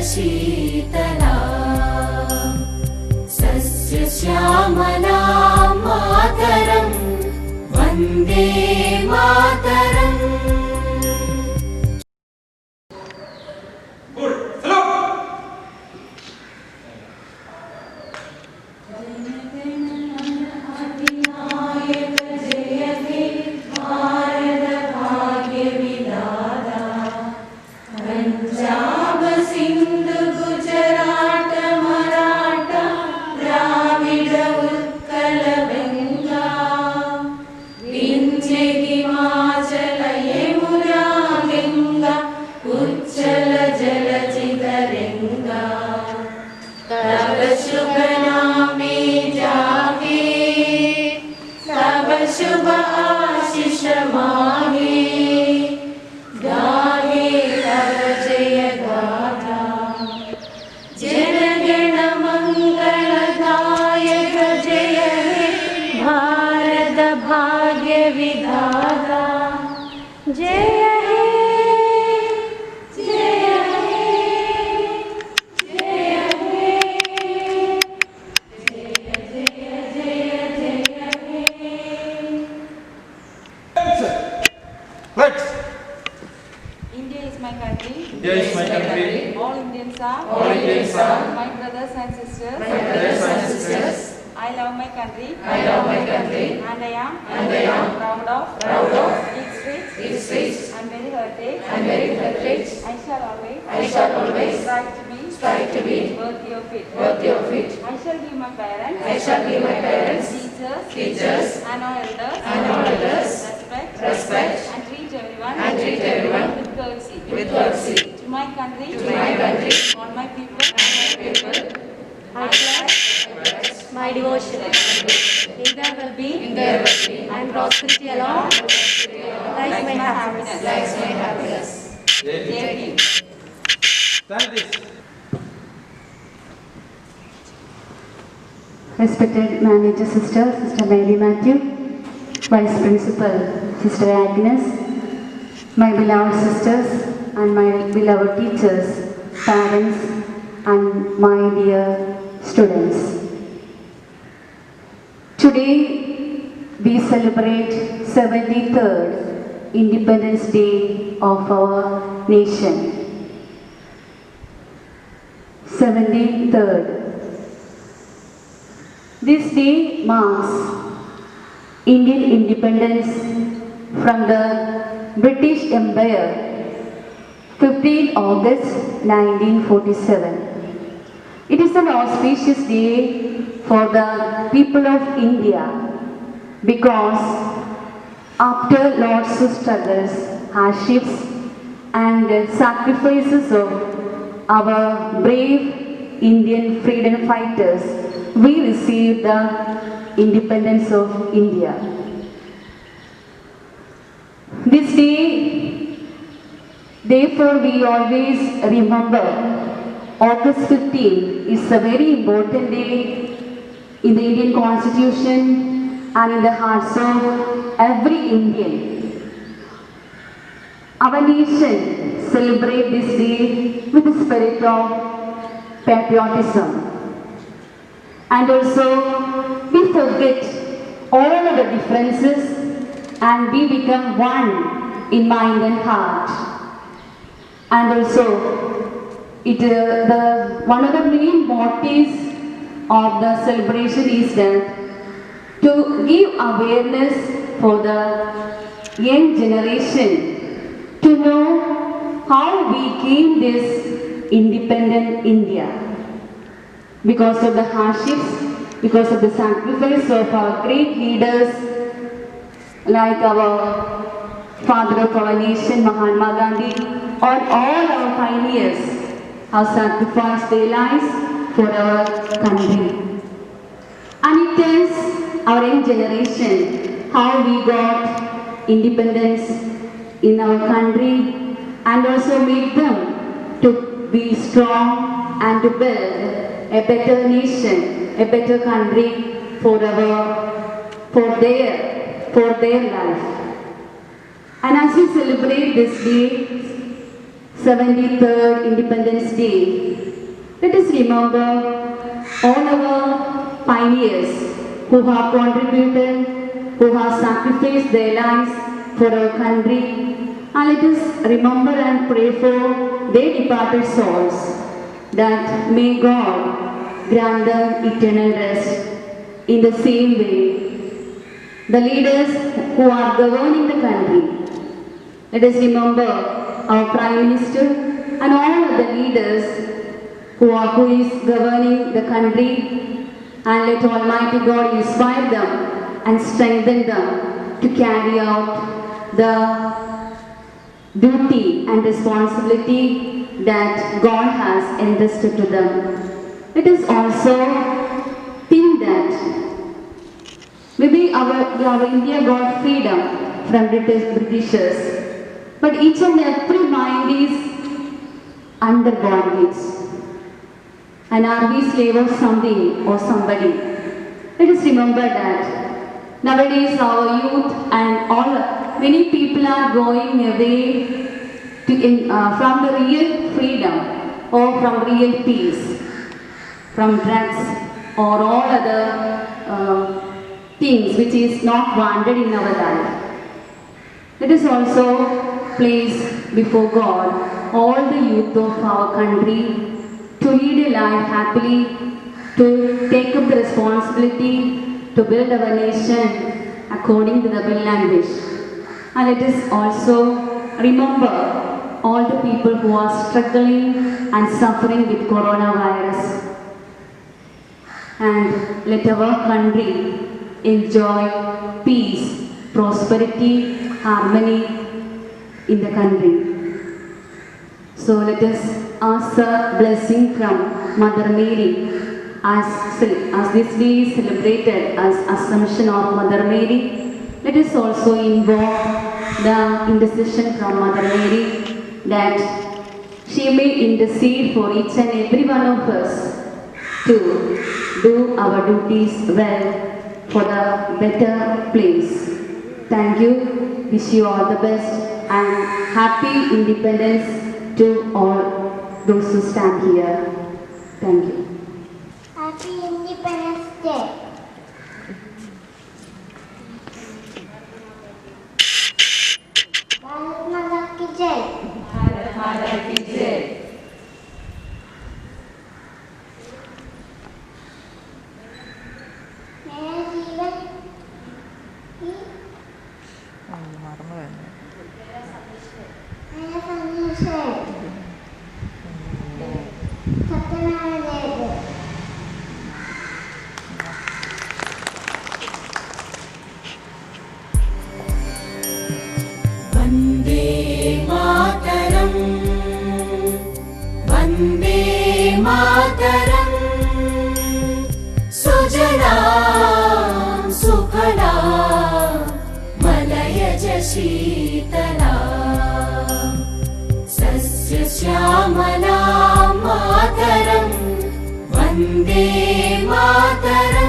शीतला सस्यश्यामला मातरं वन्दे मातरम्। शुभ आशीष मांगे गाहे तव जय गाथा। जन गण मंगलदायक जय हे भारत भाग्य विधाता। जय हे जय हे जय हे जय जय जय जय हे। Let's. India is my country. India is my country. All Indians are. All Indians are. My brothers and sisters. My brothers and sisters. I love my country. I love my country. And I am. And I am. Proud of. Proud of. Its rich. Its rich. And very heritage. And very heritage. I shall always. I shall always. Strive to be. Strive to be. Worthy of it. Worthy of it. I shall give my parents. I shall give my parents. Teachers. Teachers. And all elders. And all elders. Respect. Respect. And treat everyone. And treat everyone. With courtesy. With courtesy. To my country. To my country. All my people. People. I pledge my devotion. In there will be. In there will be. And prosperity alone. Lies my happiness. Lies my happiness. Jai Hind. Stand this. Respected Manager Sister, Sister Mary Matthew, Vice Principal, Sister Agnes, my beloved sisters and my beloved teachers, parents and my dear students. Today we celebrate 73rd Independence Day of our nation. 73rd. This day marks Indian independence from the British Empire, 15 August 1947. It is an auspicious day for the people of India because after lots of struggles, hardships and sacrifices of our brave Indian freedom fighters, we received the independence of India. This day, therefore, we always remember August 15 is a very important day in the Indian Constitution and in the hearts of every Indian. Our nation celebrates this day with the spirit of patriotism. And also, we forget all of the differences and we become one in mind and heart. And also, one of the main motives of the celebration is that to give awareness for the young generation to know how we came this independent India. Because of the hardships, because of the sacrifice of our great leaders like our father of our nation, Mahatma Gandhi, or all our pioneers have sacrificed their lives for our country. And it tells our young generation how we got independence in our country and also make them to be strong and to build a better nation, a better country for their life. And as we celebrate this day, 73rd Independence Day. Let us remember all our pioneers who have contributed, who have sacrificed their lives for our country. And let us remember and pray for their departed souls, that may God grant them eternal rest. In the same way, the leaders who are governing the country, let us remember our Prime Minister and all other leaders who is governing the country, and let Almighty God inspire them and strengthen them to carry out the duty and responsibility that God has entrusted to them. Let us also think that maybe our India got freedom from Britishers, but each and every mind is under bondage. And are we slave of something or somebody? Let us remember that nowadays our youth and many people are going away from the real freedom or from real peace, from drugs or all other things which is not wanted in our life. Let us also place before God all the youth of our country to lead a life happily, to take up the responsibility to build our nation according to the will and wish. And let us also remember all the people who are struggling and suffering with coronavirus. And let our country enjoy peace, prosperity, harmony in the country. So let us ask a blessing from Mother Mary as this day is celebrated as Assumption of Mother Mary. Let us also invoke the intercession from Mother Mary that she may intercede for each and every one of us to do our duties well for the better place. Thank you. Wish you all the best and happy independence to all those who stand here. Thank you. Happy Independence Day. Bharat माता की जय. भारत माता की जय. मेरा जीवन ही मेरा संदेश है. सत्यनारायण जयते. वन्दे मातरम् वन्दे मातरम् सुजला सुफला मलयज शीतला सस्य श्यामला मातरम् वन्दे मातरम्